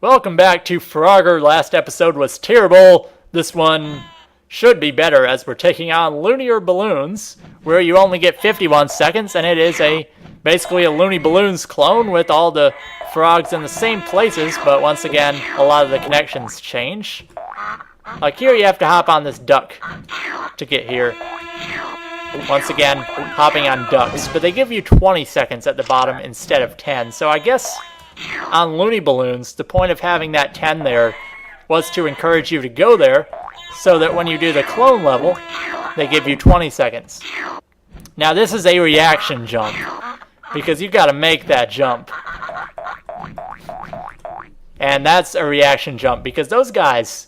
Welcome back to Frogger. Last episode was terrible. This one should be better as we're taking on Lunar Balloons, where you only get 51 seconds, and it is basically a Looney Balloons clone with all the frogs in the same places, but once again, a lot of the connections change. Like here, you have to hop on this duck to get here. Once again, hopping on ducks, but they give you 20 seconds at the bottom instead of 10, so I guess on Looney Balloons, the point of having that 10 there was to encourage you to go there so that when you do the clone level, they give you 20 seconds. Now this is a reaction jump because you've got to make that jump. And that's a reaction jump because those guys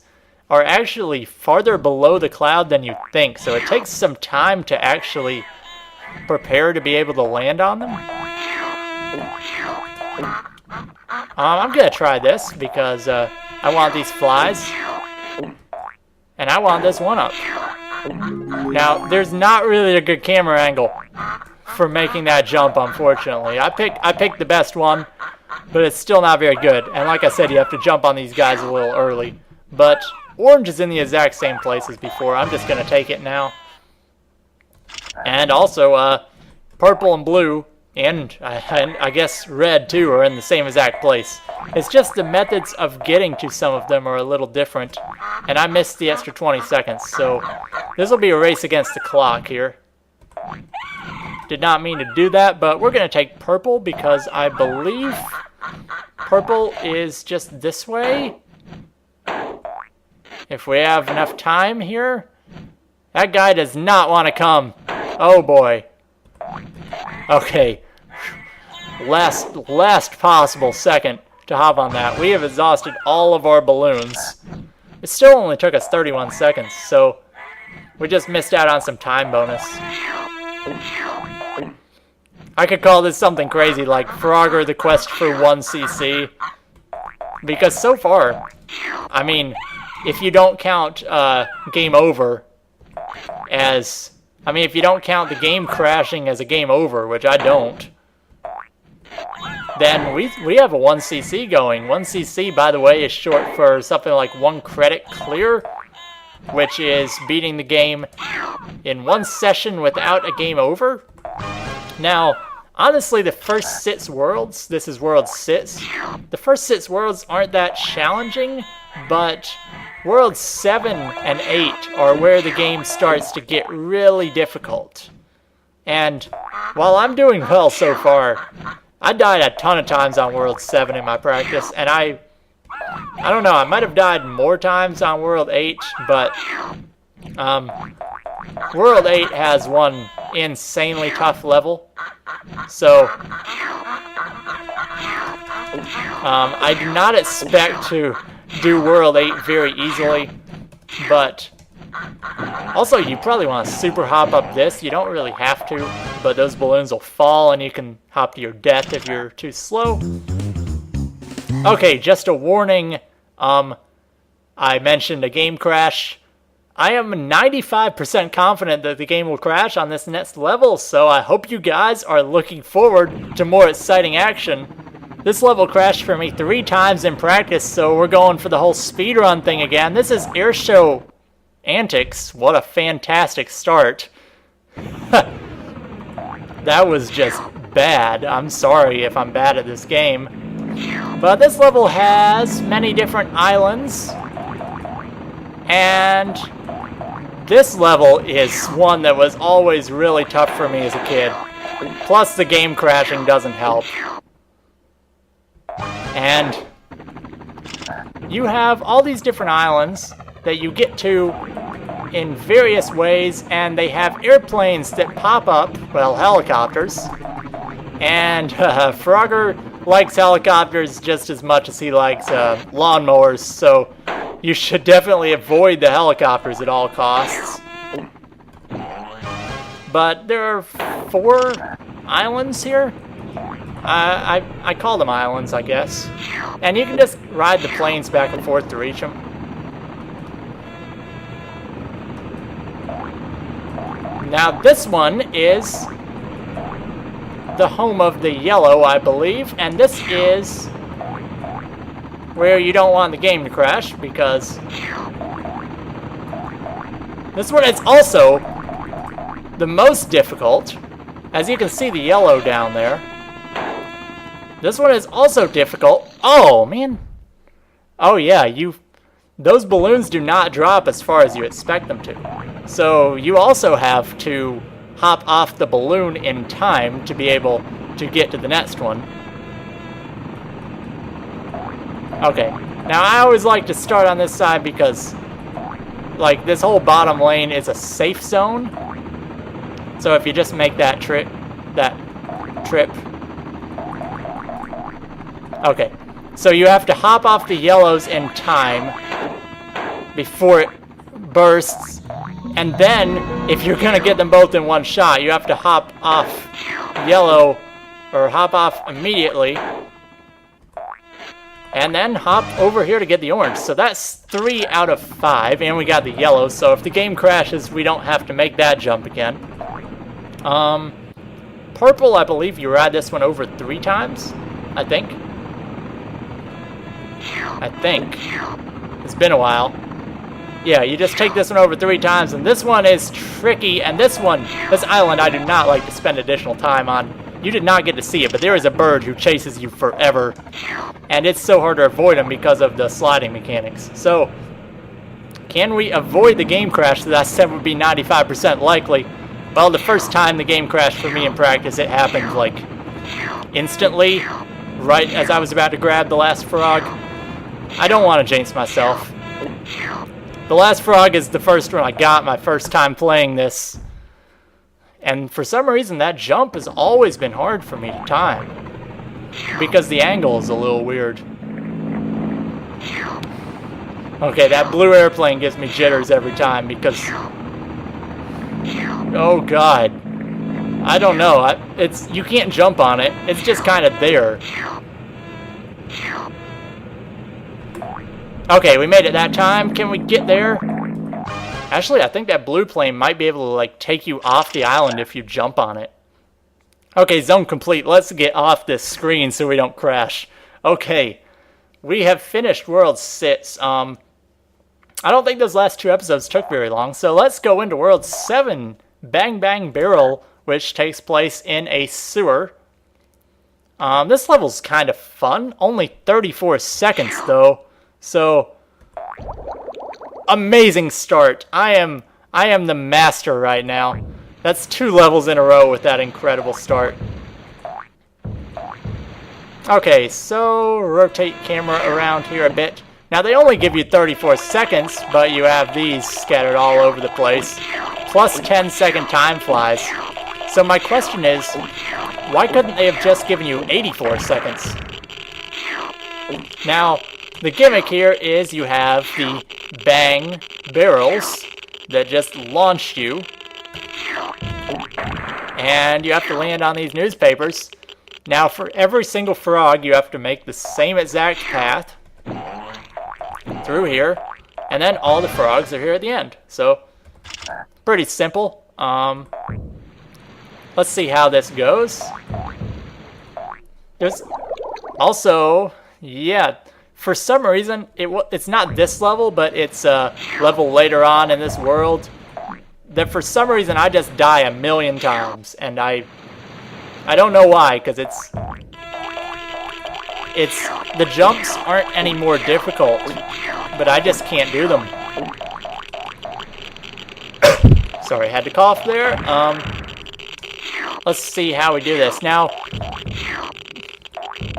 are actually farther below the cloud than you think, so it takes some time to actually prepare to be able to land on them. I'm going to try this because I want these flies, and I want this one up. Now, there's not really a good camera angle for making that jump, unfortunately. I picked the best one, but it's still not very good. And like I said, you have to jump on these guys a little early. But orange is in the exact same place as before. I'm just going to take it now. And also, purple and blue, and I guess red too, are in the same exact place. It's just the methods of getting to some of them are a little different, and I missed the extra 20 seconds, so this will be a race against the clock here. Did not mean to do that, but we're going to take purple because I believe purple is just this way. If we have enough time here. That guy does not want to come. Oh boy. Okay. Last possible second to hop on that. We have exhausted all of our balloons. It still only took us 31 seconds, so we just missed out on some time bonus. I could call this something crazy like Frogger the Quest for 1cc. Because so far, I mean, if you don't count game over as... I mean, if you don't count the game crashing as a game over, which I don't, then we have a 1cc going. 1cc, by the way, is short for something like 1 credit clear, which is beating the game in 1 session without a game over. Now, honestly, the first 6 worlds, this is World 6, the first 6 worlds aren't that challenging, but Worlds 7 and 8 are where the game starts to get really difficult. And while I'm doing well so far, I died a ton of times on World 7 in my practice, and I don't know, I might have died more times on World 8, but World 8 has one insanely tough level, so I do not expect to do World 8 very easily, but also you probably want to super hop up this. You don't really have to, but those balloons will fall and you can hop to your death if you're too slow. Okay, just a warning, I mentioned a game crash. I am 95% confident that the game will crash on this next level, so I hope you guys are looking forward to more exciting action. This level crashed for me 3 times in practice, so we're going for the whole speedrun thing again. This is Airshow Antics. What a fantastic start. That was just bad. I'm sorry if I'm bad at this game. But this level has many different islands, and this level is one that was always really tough for me as a kid. Plus the game crashing doesn't help. And you have all these different islands that you get to in various ways, and they have airplanes that pop up, well, helicopters. And Frogger likes helicopters just as much as he likes lawnmowers, so you should definitely avoid the helicopters at all costs. But there are 4 islands here. I call them islands, I guess. And you can just ride the planes back and forth to reach them. Now this one is the home of the yellow, I believe, and this is where you don't want the game to crash, because this one is also the most difficult. As you can see the yellow down there. This one is also difficult. Oh, man. Oh, yeah, those balloons do not drop as far as you expect them to. So you also have to hop off the balloon in time to be able to get to the next one. Okay, now I always like to start on this side because, like, this whole bottom lane is a safe zone. So if you just make that trip. Okay, so you have to hop off the yellows in time before it bursts, and then if you're gonna get them both in one shot, you have to hop off yellow, or hop off immediately, and then hop over here to get the orange. So that's 3 out of 5, and we got the yellow, so if the game crashes, we don't have to make that jump again. Purple, I believe you ride this one over 3 times, I think. It's been a while. Yeah, you just take this one over 3 times, and this one is tricky, and this island I do not like to spend additional time on. You did not get to see it, but there is a bird who chases you forever, and it's so hard to avoid him because of the sliding mechanics. So, can we avoid the game crash that I said would be 95% likely? Well, the first time the game crashed for me in practice, it happened, like, instantly, right as I was about to grab the last frog. I don't want to jinx myself. The last frog is the first one I got my first time playing this. And for some reason, that jump has always been hard for me to time. Because the angle is a little weird. Okay, that blue airplane gives me jitters every time because... Oh god. I don't know. You can't jump on it. It's just kind of there. Okay, we made it that time. Can we get there? Actually, I think that blue plane might be able to, like, take you off the island if you jump on it. Okay, zone complete. Let's get off this screen so we don't crash. Okay, we have finished World 6. I don't think those last 2 episodes took very long, so let's go into World 7, Bang Bang Barrel, which takes place in a sewer. This level's kind of fun. Only 34 seconds, though. So, amazing start. I am the master right now. That's 2 levels in a row with that incredible start. Okay, so rotate camera around here a bit. Now, they only give you 34 seconds, but you have these scattered all over the place. Plus 10-second time flies. So my question is, why couldn't they have just given you 84 seconds? Now, the gimmick here is you have the bang barrels that just launched you. And you have to land on these newspapers. Now, for every single frog, you have to make the same exact path through here. And then all the frogs are here at the end. So, pretty simple. Let's see how this goes. There's also, yeah, for some reason, it's not this level, but it's a level later on in this world that for some reason I just die a million times, and I don't know why, because the jumps aren't any more difficult, but I just can't do them. Sorry, I had to cough there. Let's see how we do this. Now,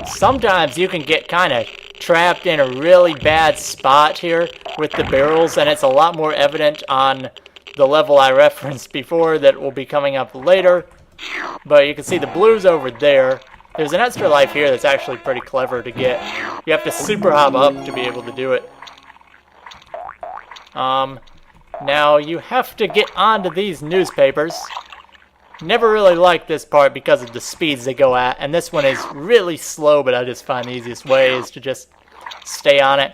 sometimes you can get kind of trapped in a really bad spot here with the barrels, and it's a lot more evident on the level I referenced before that will be coming up later. But you can see the blues over there. There's an extra life here that's actually pretty clever to get. You have to super hop up to be able to do it. Now you have to get onto these newspapers. Never really liked this part because of the speeds they go at, and this one is really slow, but I just find the easiest way is to just stay on it.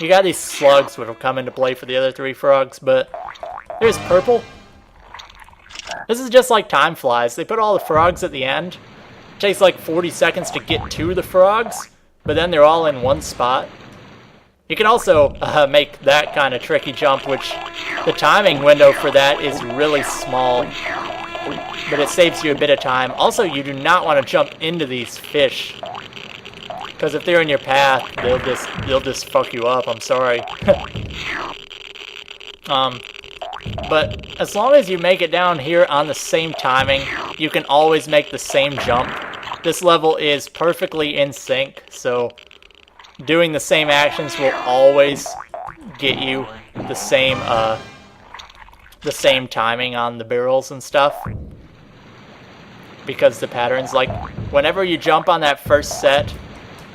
You got these slugs which will come into play for the other 3 frogs, but there's purple. This is just like time flies. They put all the frogs at the end. It takes like 40 seconds to get to the frogs, but then they're all in one spot. You can also make that kind of tricky jump, which the timing window for that is really small, but it saves you a bit of time. Also, you do not want to jump into these fish, because if they're in your path, they'll just fuck you up. I'm sorry. But as long as you make it down here on the same timing, you can always make the same jump. This level is perfectly in sync, so doing the same actions will always get you the same timing on the barrels and stuff. Because the patterns, like whenever you jump on that first set,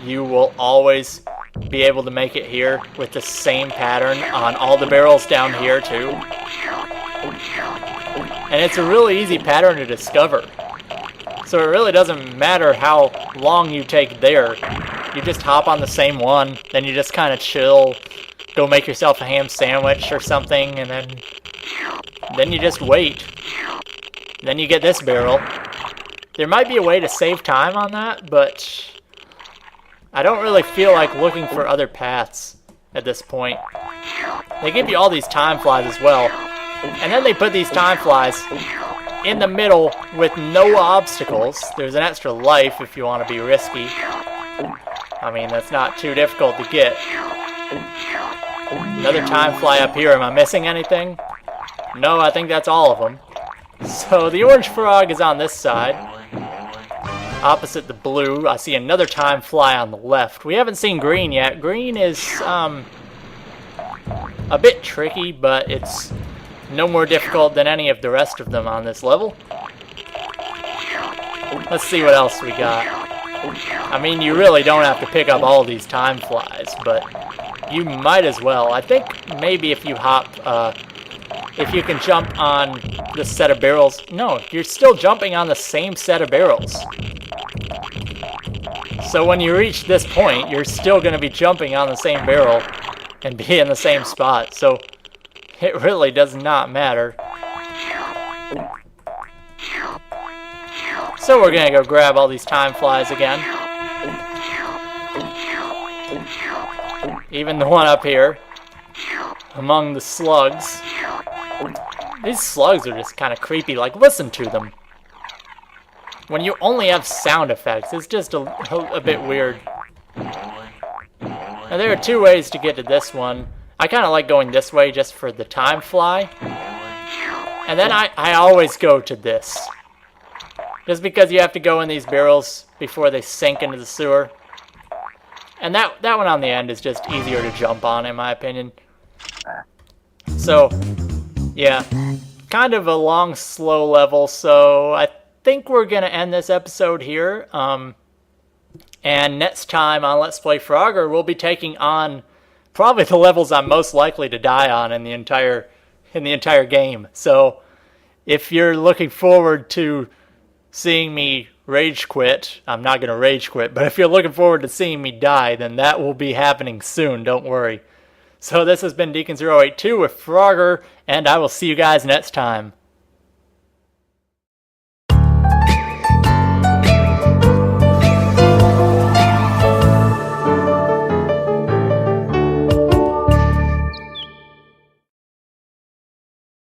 you will always be able to make it here with the same pattern on all the barrels down here too. And it's a really easy pattern to discover. So it really doesn't matter how long you take there. You just hop on the same one, then you just kind of chill, go make yourself a ham sandwich or something, and then you just wait. Then you get this barrel. There might be a way to save time on that, but I don't really feel like looking for other paths at this point. They give you all these time flies as well, and then they put these time flies in the middle with no obstacles. There's an extra life if you want to be risky. I mean, that's not too difficult to get. Another time fly up here. Am I missing anything? No, I think that's all of them. So the orange frog is on this side. Opposite the blue, I see another time fly on the left. We haven't seen green yet. Green is a bit tricky, but it's no more difficult than any of the rest of them on this level. Let's see what else we got. I mean, you really don't have to pick up all these time flies, but you might as well. I think maybe if you hop, if you can jump on the set of barrels. No, you're still jumping on the same set of barrels. So when you reach this point, you're still going to be jumping on the same barrel and be in the same spot. So it really does not matter. So we're going to go grab all these time flies again. Even the one up here among the slugs. These slugs are just kind of creepy. Like, listen to them. When you only have sound effects, it's just a bit weird. Now, there are two ways to get to this one. I kind of like going this way just for the time fly. And then I always go to this. Just because you have to go in these barrels before they sink into the sewer. And that one on the end is just easier to jump on, in my opinion. So, yeah. Kind of a long, slow level, so I think we're going to end this episode here. And next time on Let's Play Frogger, we'll be taking on probably the levels I'm most likely to die on in the entire game. So, if you're looking forward to seeing me rage quit, I'm not going to rage quit, but if you're looking forward to seeing me die, then that will be happening soon, don't worry. So this has been Deacon082 with Frogger, and I will see you guys next time.